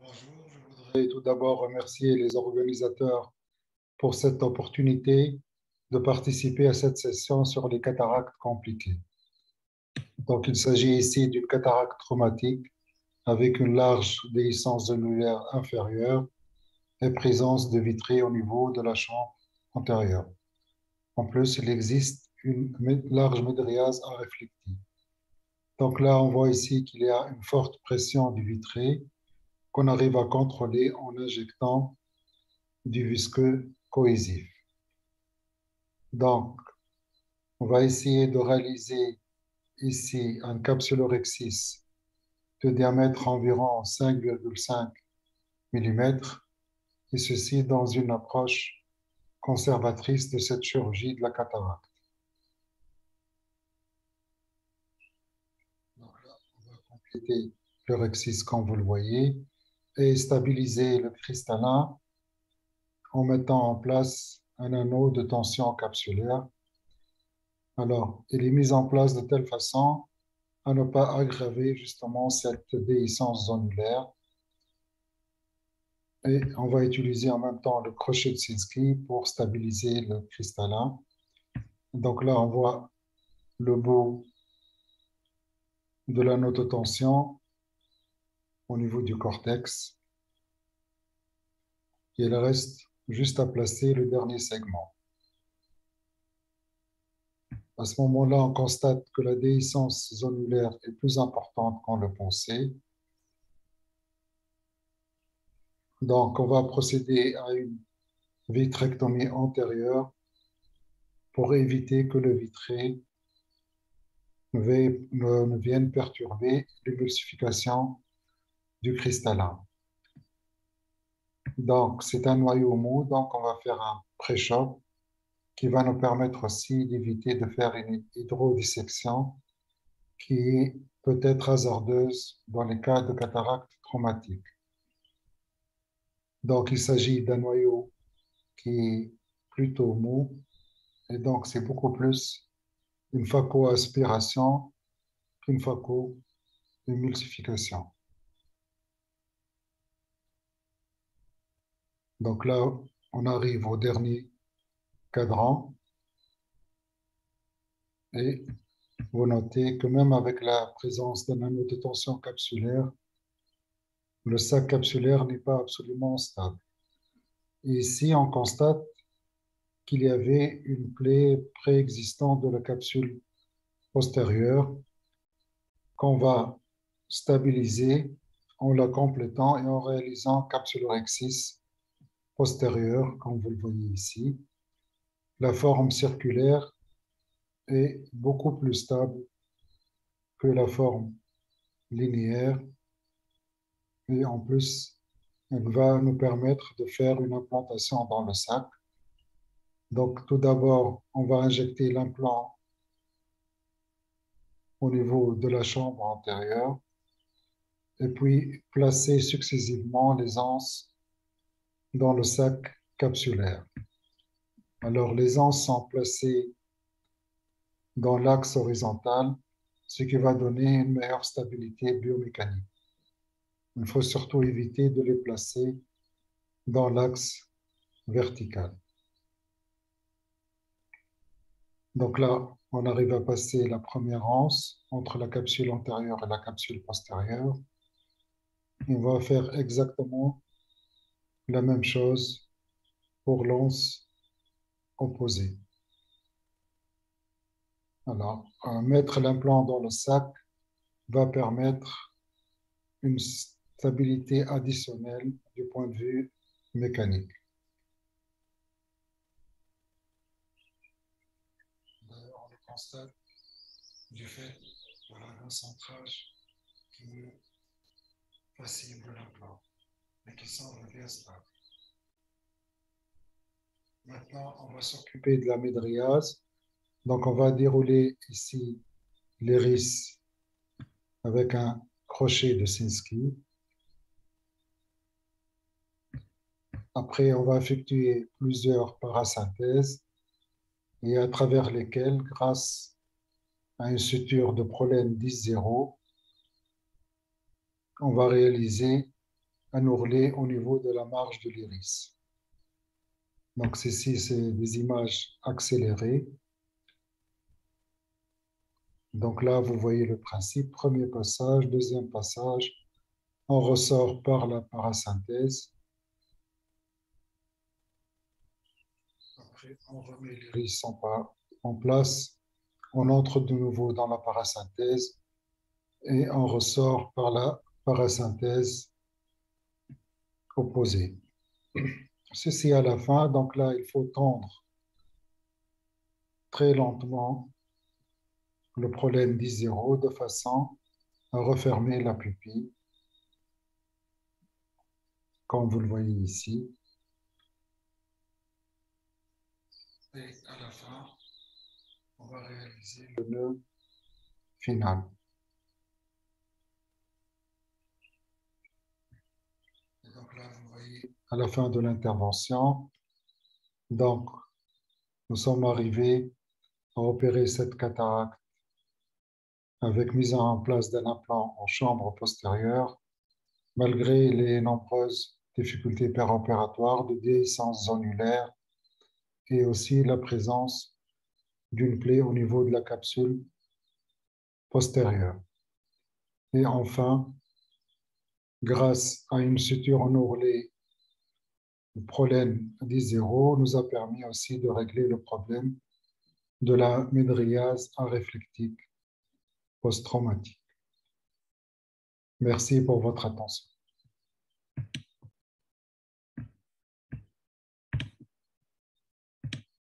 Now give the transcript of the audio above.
Bonjour, je voudrais tout d'abord remercier les organisateurs pour cette opportunité de participer à cette session sur les cataractes compliquées. Donc, il s'agit ici d'une cataracte traumatique avec une large déhiscence annulaire inférieure et présence de vitrée au niveau de la chambre antérieure. En plus, il existe une large médriase à réflective. Donc là, on voit ici qu'il y a une forte pression du vitré qu'on arrive à contrôler en injectant du visqueux cohésif. Donc, on va essayer de réaliser ici un capsulorhexis de diamètre environ 5,5 mm, et ceci dans une approche conservatrice de cette chirurgie de la cataracte. Donc là, on va compléter le rhexis comme vous le voyez et stabiliser le cristallin en mettant en place un anneau de tension capsulaire. Alors, il est mis en place de telle façon à ne pas aggraver justement cette déhiscence zonulaire. Et on va utiliser en même temps le crochet de Sinski pour stabiliser le cristallin. Donc là, on voit le bout de l'anneau de tension au niveau du cortex. Et il reste juste à placer le dernier segment. À ce moment-là, on constate que la déhiscence zonulaire est plus importante qu'on le pensait. Donc, on va procéder à une vitrectomie antérieure pour éviter que le vitré ne vienne perturber l'émulsification du cristallin. Donc, c'est un noyau mou, donc on va faire un pré-choc qui va nous permettre aussi d'éviter de faire une hydrodissection qui peut être hasardeuse dans les cas de cataracte traumatique. Donc, il s'agit d'un noyau qui est plutôt mou et donc c'est beaucoup plus une phacoaspiration qu'une phacoémulsification. Donc là, on arrive au dernier cadran et vous notez que même avec la présence d'un anneau de tension capsulaire, le sac capsulaire n'est pas absolument stable. Et ici, on constate qu'il y avait une plaie préexistante de la capsule postérieure qu'on va stabiliser en la complétant et en réalisant capsulorhexis postérieure, comme vous le voyez ici. La forme circulaire est beaucoup plus stable que la forme linéaire et en plus, elle va nous permettre de faire une implantation dans le sac. Donc, tout d'abord, on va injecter l'implant au niveau de la chambre antérieure et puis placer successivement les anses dans le sac capsulaire. Alors, les anses sont placées dans l'axe horizontal, ce qui va donner une meilleure stabilité biomécanique. Il faut surtout éviter de les placer dans l'axe vertical. Donc là, on arrive à passer la première anse entre la capsule antérieure et la capsule postérieure. On va faire exactement la même chose pour l'anse opposée. Alors, mettre l'implant dans le sac va permettre une stabilité additionnelle du point de vue mécanique. D'ailleurs, on le constate du fait d'un centrage qui est facile de l'implant, mais qui semble bien stable. Maintenant, on va s'occuper de la médriase. Donc, on va dérouler ici l'iris avec un crochet de Sinski. Après, on va effectuer plusieurs parasynthèses et à travers lesquelles, grâce à une suture de prolène 10-0, on va réaliser un ourlet au niveau de la marge de l'iris. Donc, ceci, c'est des images accélérées. Donc là, vous voyez le principe. Premier passage, deuxième passage. On ressort par la parasynthèse. Après, on remet l'iris en place. On entre de nouveau dans la parasynthèse et on ressort par la parasynthèse opposée. Ceci à la fin. Donc là, il faut tendre très lentement le problème d'I0 de façon à refermer la pupille, comme vous le voyez ici. Et à la fin, on va réaliser le nœud final. Et donc là, vous voyez à la fin de l'intervention, donc nous sommes arrivés à opérer cette cataracte avec mise en place d'un implant en chambre postérieure, malgré les nombreuses difficultés péropératoires de déhiscence zonulaire et aussi la présence d'une plaie au niveau de la capsule postérieure. Et enfin, grâce à une suture en ourlet, le problème d'I0 nous a permis aussi de régler le problème de la mydriase aréflectique post-traumatique. Merci pour votre attention.